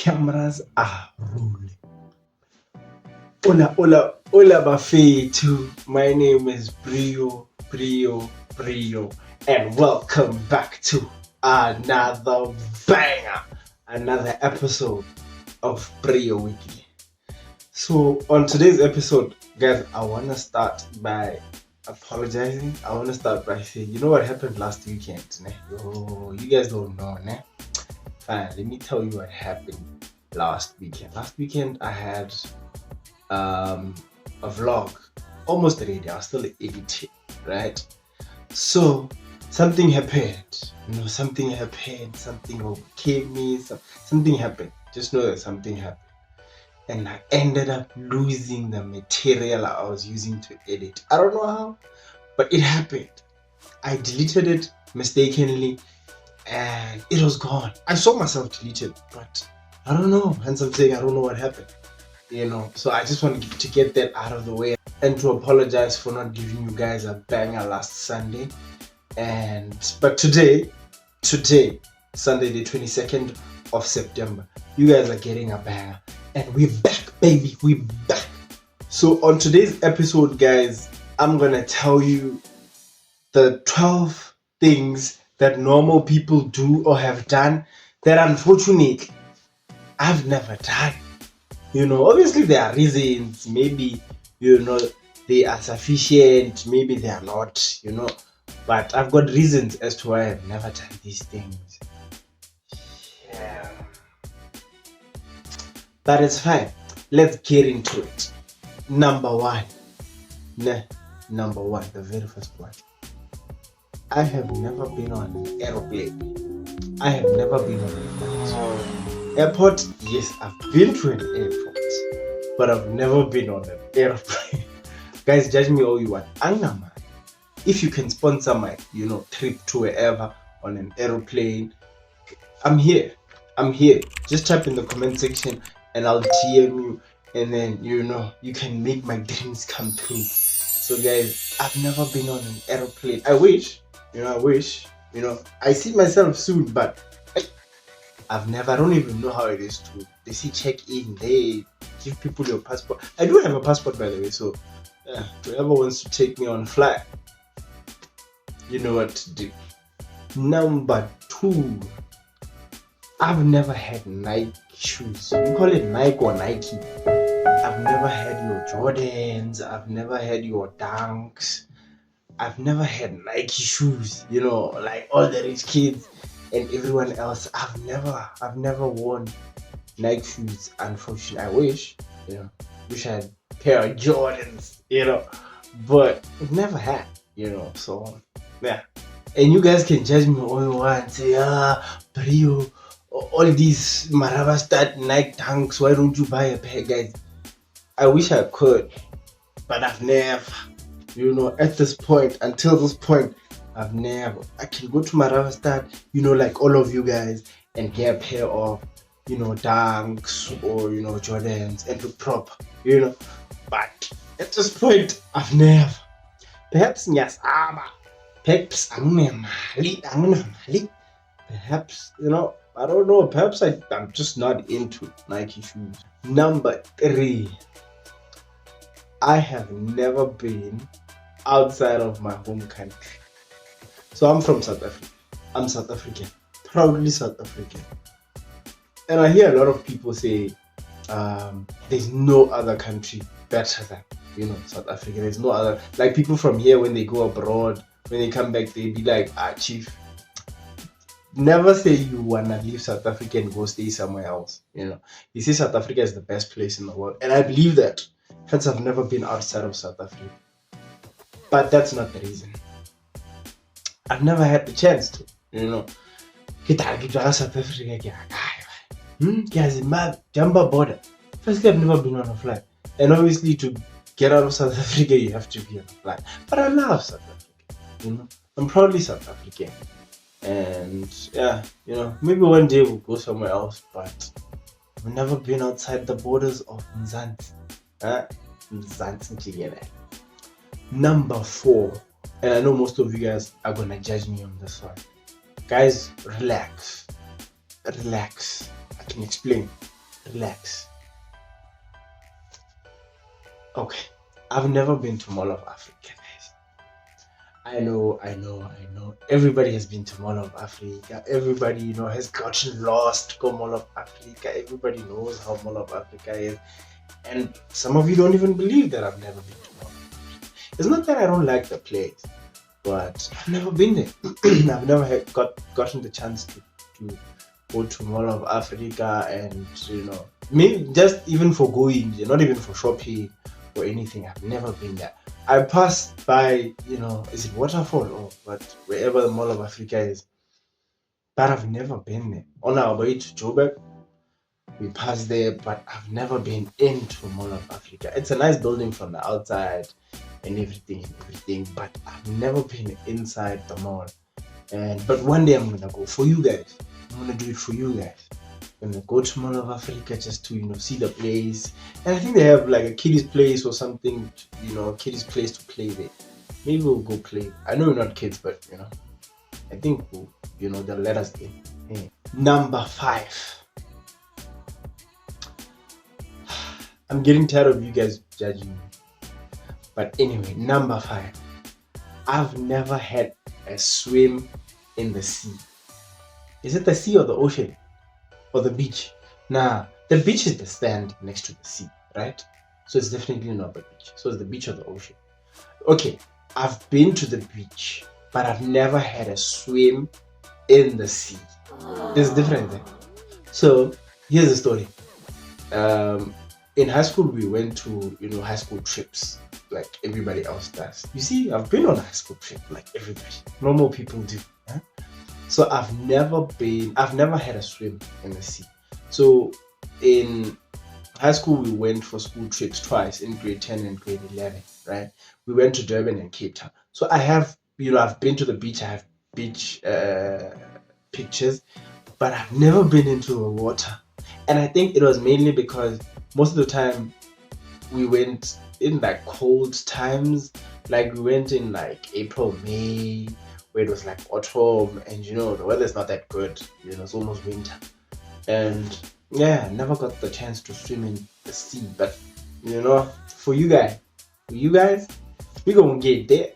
Cameras are rolling. Hola bafethu. My name is BRIO, and welcome back to another banger, another episode of BRIO Weekly. So on today's episode, guys, I want to start by apologizing. I want to start by saying, you know what happened last weekend? Ne? Oh, you guys don't know, ne? Fine, let me tell you what happened last weekend. Last weekend I had a vlog almost ready. I was still editing, right? So something happened. Something overcame me. Something happened. Just know that something happened. And I ended up losing the material I was using to edit. I don't know how, but it happened. I deleted it mistakenly and it was gone. I saw myself delete it, but I don't know. Hence I'm saying I don't know what happened. So I just wanted to get that out of the way and to apologize for not giving you guys a banger last Sunday. But today, Sunday the 22nd of September, you guys are getting a banger. And we're back, baby. We're back. So on today's episode, guys, I'm gonna tell you the 12 things that normal people do or have done that unfortunately I've never done. Obviously there are reasons. Maybe they are sufficient, maybe they are not, but I've got reasons as to why I've never done these things. Yeah. But it's fine. Let's get into it. Number one, the very first one. I have never been on an aeroplane. I have never been on an airport. Yes, I've been to an airport, but I've never been on an airplane. Guys, judge me all you want. Angama. If you can sponsor my, trip to wherever on an aeroplane, I'm here. Just type in the comment section and I'll DM you, and then you can make my dreams come true. So guys, I've never been on an aeroplane. I wish. I see myself soon, but I don't even know how it is to. They see check in, they give people your passport. I do have a passport, by the way, so whoever wants to take me on a flight, you know what to do. Number two, I've never had Nike shoes. You call it Nike or Nike. I've never had your Jordans. I've never had your Dunks. I've never had Nike shoes, like all the rich kids and everyone else. I've never worn Nike shoes, unfortunately. I wish I had a pair of Jordans, but I've never had, so yeah. And you guys can judge me all you want, say, BRIO, all these Maraba start Nike Dunks, why don't you buy a pair, guys? I wish I could, but I've never. At this point, until this point, I've never. I can go to my Ravastad, like all of you guys, and get a pair of, Dunks or, Jordans and look proper, But at this point, I've never. Perhaps, yes, perhaps, perhaps, I don't know. Perhaps I'm just not into Nike shoes. Number three, I have never been outside of my home country. So I'm from South Africa. I'm South African, proudly South African. And I hear a lot of people say there's no other country better than South Africa. There's no other, like people from here when they go abroad, when they come back, they be like, chief, never say you wanna leave South Africa and go stay somewhere else. You say South Africa is the best place in the world, and I believe that. Hence, I've never been outside of South Africa. But that's not the reason. I've never had the chance to, South Africa, Jamba border. Firstly, I've never been on a flight. And obviously, to get out of South Africa, you have to be on a flight. But I love South Africa. I'm proudly South African. And yeah, maybe one day we'll go somewhere else, but I've never been outside the borders of Mzansi. Number four, and I know most of you guys are gonna judge me on this one. Guys, relax. I can explain. relax. Okay, I've never been to Mall of Africa, guys. I know. Everybody has been to Mall of Africa. Everybody, has gotten lost to go Mall of Africa. Everybody knows how Mall of Africa is. And some of you don't even believe that I've never been to Mall of Africa. It's not that I don't like the place, but I've never been there. I've never gotten the chance to go to Mall of Africa, and maybe just even for going, not even for shopping or anything. I've never been there. I passed by, is it Waterfall or but wherever the Mall of Africa is, but I've never been there. On our way to Joburg, we passed there, but I've never been into Mall of Africa. It's a nice building from the outside and everything, but I've never been inside the mall. But one day I'm gonna go for you guys. I'm gonna do it for you guys. I'm gonna go to Mall of Africa just to see the place. And I think they have like a kiddies place or something, kiddies place to play there. Maybe we'll go play. I know we're not kids, but I think they'll let us in. Yeah. Number 5. I'm getting tired of you guys judging me. But anyway, number 5. I've never had a swim in the sea. Is it the sea or the ocean? Or the beach? Nah, the beach is the sand next to the sea, right? So it's definitely not the beach. So it's the beach or the ocean. Okay, I've been to the beach, but I've never had a swim in the sea. There's a difference there. So here's the story. In high school, we went to high school trips like everybody else does. You see, I've been on a high school trip like everybody. Normal people do. Huh? So I've never had a swim in the sea. So in high school, we went for school trips twice, in grade 10 and grade 11, right? We went to Durban and Cape Town. So I have, I've been to the beach. I have beach pictures, but I've never been into the water. And I think it was mainly because most of the time we went in like cold times. Like we went in like April, May, where it was like autumn, and the weather's not that good. It's almost winter. And yeah, never got the chance to swim in the sea. But for you guys, we gonna get there.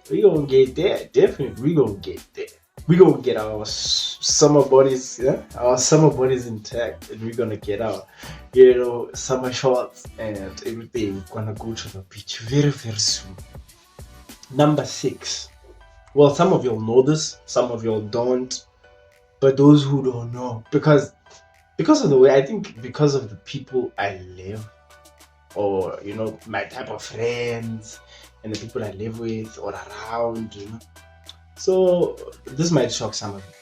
Definitely, we gonna get there. We gonna get our summer bodies, intact, and we're gonna get our, summer shorts and everything. We're gonna go to the beach very, very soon. Number 6. Well, some of y'all know this, some of y'all don't. But those who don't know, because of the way, I think because of the people I live, or my type of friends and the people I live with or around, So this might shock some of you.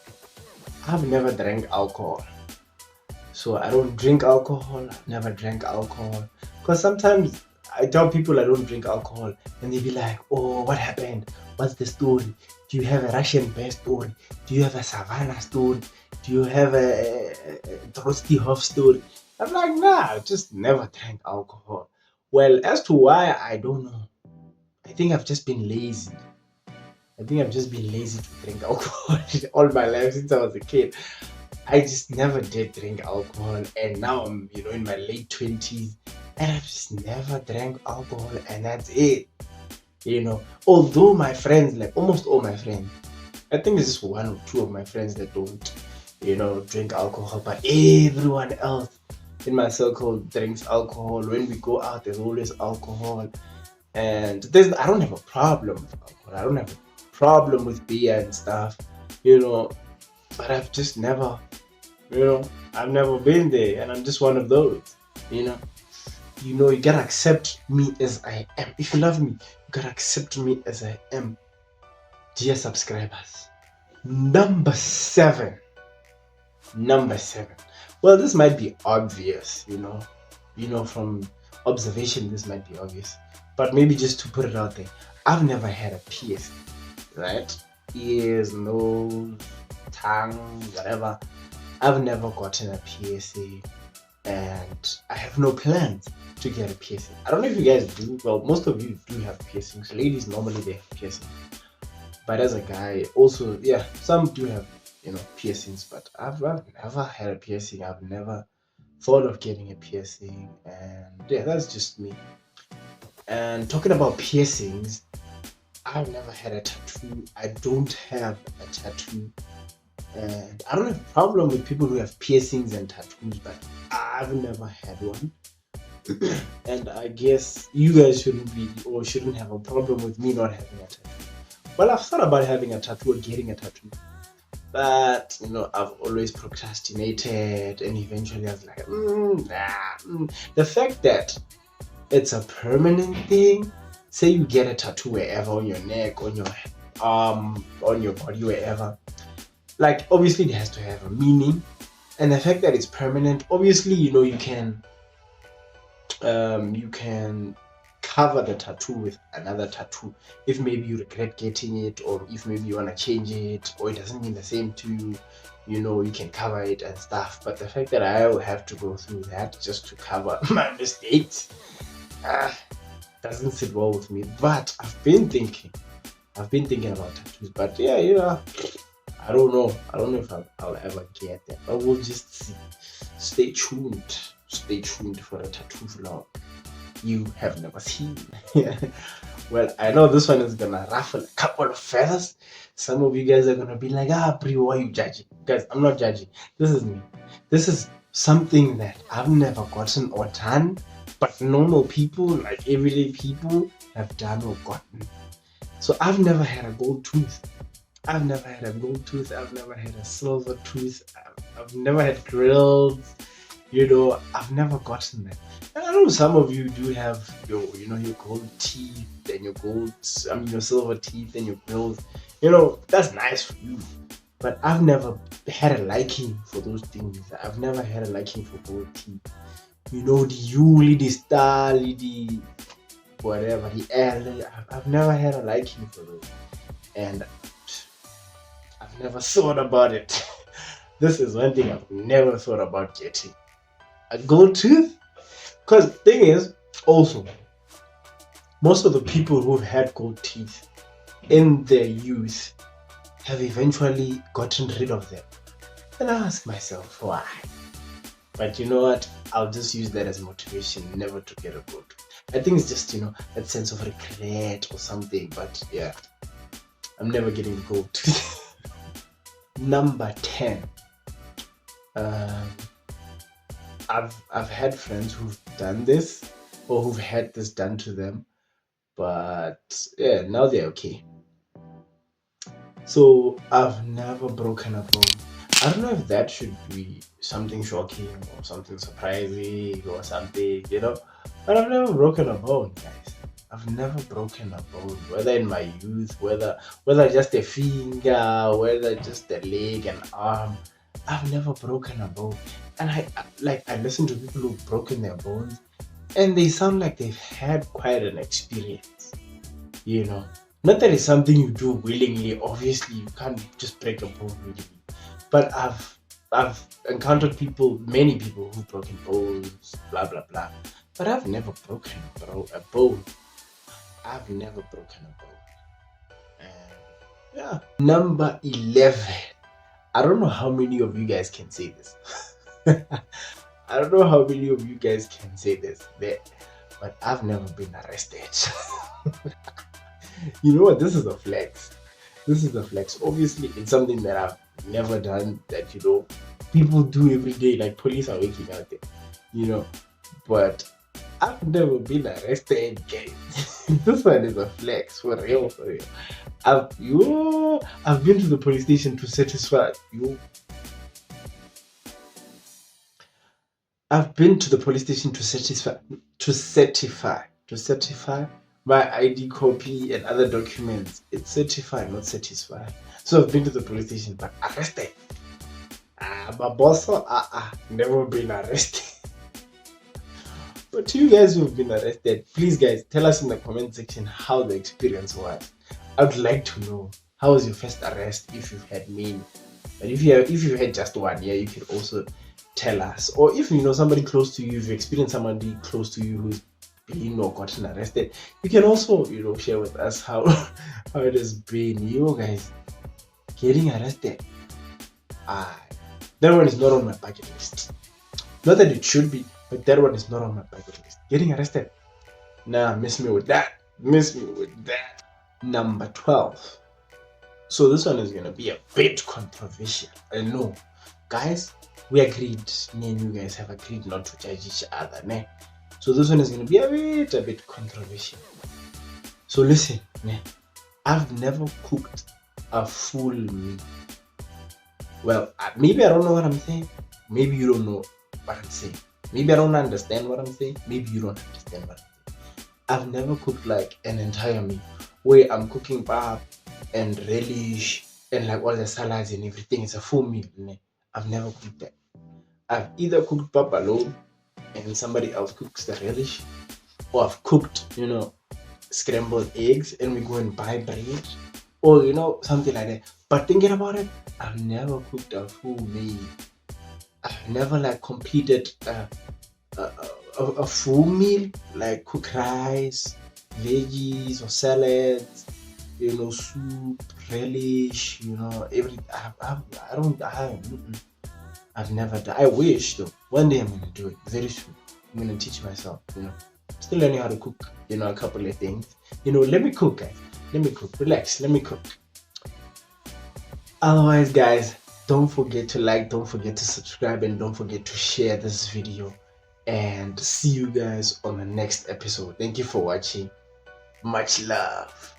I've never drank alcohol. So I don't drink alcohol. I've never drank alcohol. Because sometimes I tell people I don't drink alcohol and they be like, oh, what happened? What's the story? Do you have a Russian bear story? Do you have a Savannah story? Do you have a Trotsky Hoff story? I'm like, nah, I just never drank alcohol. Well, as to why, I don't know. I think I've just been lazy. I think I've just been lazy to drink alcohol all my life since I was a kid. I just never did drink alcohol, and now I'm, in my late 20s, and I've just never drank alcohol, and that's it. Although my friends, like almost all my friends, I think it's just 1 or 2 of my friends that don't, drink alcohol, but everyone else in my circle drinks alcohol. When we go out, there's always alcohol, and I don't have a problem with alcohol. I don't have a problem with beer and stuff, but I've just never, I've never been there, and I'm just one of those, you gotta accept me as I am. If you love me, you gotta accept me as I am. Dear subscribers, number 7. Well, this might be obvious, from observation, this might be obvious, but maybe just to put it out there, I've never had a piercing. Right? Ears, nose, tongue, whatever. I've never gotten a piercing, and I have no plans to get a piercing. I don't know if you guys do. Well, most of you do have piercings. Ladies normally they have piercings, but as a guy, also, some do have piercings. But I've never had a piercing. I've never thought of getting a piercing, and yeah, that's just me. And talking about piercings, I've never had a tattoo. I don't have a tattoo. And I don't have a problem with people who have piercings and tattoos, but I've never had one. And I guess you guys shouldn't have a problem with me not having a tattoo. Well, I've thought about having a tattoo or getting a tattoo, but I've always procrastinated, and eventually I was like, The fact that it's a permanent thing, say you get a tattoo wherever, on your neck, on your arm, on your body, wherever, like obviously it has to have a meaning. And the fact that it's permanent, obviously you can cover the tattoo with another tattoo if maybe you regret getting it, or if maybe you want to change it, or it doesn't mean the same to you. You can cover it and stuff. But the fact that I will have to go through that just to cover my mistakes doesn't sit well with me. But I've been thinking about tattoos. But yeah, I don't know if I'll ever get that, but we'll just see. Stay tuned for a tattoo vlog you have never seen. Well, I know this one is gonna ruffle a couple of feathers. Some of you guys are gonna be like, BRIO, why are you judging? Guys, I'm not judging. This is me. This is something that I've never gotten or done, but normal people, like everyday people, have done or gotten. So I've never had a gold tooth. I've never had a gold tooth. I've never had a silver tooth. I've never had grills. I've never gotten that. And I know some of you do have your gold teeth and your silver teeth and your grills. That's nice for you. But I've never had a liking for those things. I've never had a liking for gold teeth. The Yuli, the star, the whatever, the L. I've never had a liking for those. And I've never thought about it. This is one thing I've never thought about getting. A gold tooth? Because the thing is, also, most of the people who've had gold teeth in their youth have eventually gotten rid of them. And I ask myself, why? But you know what? I'll just use that as motivation never to get a gold tooth. I think it's just, that sense of regret or something. But yeah, I'm never getting a gold tooth. Number 10. I've had friends who've done this, or who've had this done to them, but yeah, now they're okay. So I've never broken a bone. I don't know if that should be something shocking or something surprising or something, but I've never broken a bone, guys. I've never broken a bone, whether in my youth, whether just a finger, whether just a leg, an arm. I've never broken a bone. And I listen to people who've broken their bones, and they sound like they've had quite an experience. Not that it's something you do willingly. Obviously, you can't just break a bone willingly. But I've encountered many people who've broken bones, blah blah blah. But I've never broken a bone. I've never broken a bone. And yeah. Number 11. I don't know how many of you guys can say this. I don't know how many of you guys can say this, but I've never been arrested. You know what? This is a flex. Obviously, it's something that I've never done, that people do every day, like police are waking out there, but I've never been arrested, guys. This one is a flex, for real. I've been to the police station to satisfy you. I've been to the police station to certify my ID copy and other documents. It's certify, not satisfy. So I've been to the police station, but arrested. My boss, never been arrested. But to you guys who've been arrested, please guys, tell us in the comment section how the experience was. I'd like to know, how was your first arrest, if you've had many. But if you had just one, you could also tell us. Or if somebody close to you, if you experienced somebody close to you who's been or gotten arrested, you can also share with us how it has been. You guys getting arrested, that one is not on my bucket list. Not that it should be, but that one is not on my bucket list. Getting arrested? Nah, miss me with that. Miss me with that. Number 12. So this one is gonna be a bit controversial. I know. Guys, we agreed. Me and you guys have agreed not to judge each other, ne? So this one is gonna be a bit controversial. So listen, ne? I've never cooked a full meal. Well, maybe I don't know what I'm saying. Maybe you don't know what I'm saying. Maybe I don't understand what I'm saying. Maybe you don't understand what I'm saying. I've never cooked like an entire meal where I'm cooking pap and relish and like all the salads and everything. It's a full meal. Ne? I've never cooked that. I've either cooked pap alone and somebody else cooks the relish, or I've cooked, scrambled eggs and we go and buy bread, or something like that. But thinking about it, I've never cooked a full meal. I've never like completed a full meal, like cook rice, veggies or salads, soup, relish, everything. I've never done. I wish though. One day I'm gonna do it very soon. I'm gonna teach myself. Still learning how to cook. A couple of things. Let me cook, guys. Let me cook. Relax. Let me cook. Otherwise, guys, don't forget to like, don't forget to subscribe, and don't forget to share this video. And see you guys on the next episode. Thank you for watching. Much love.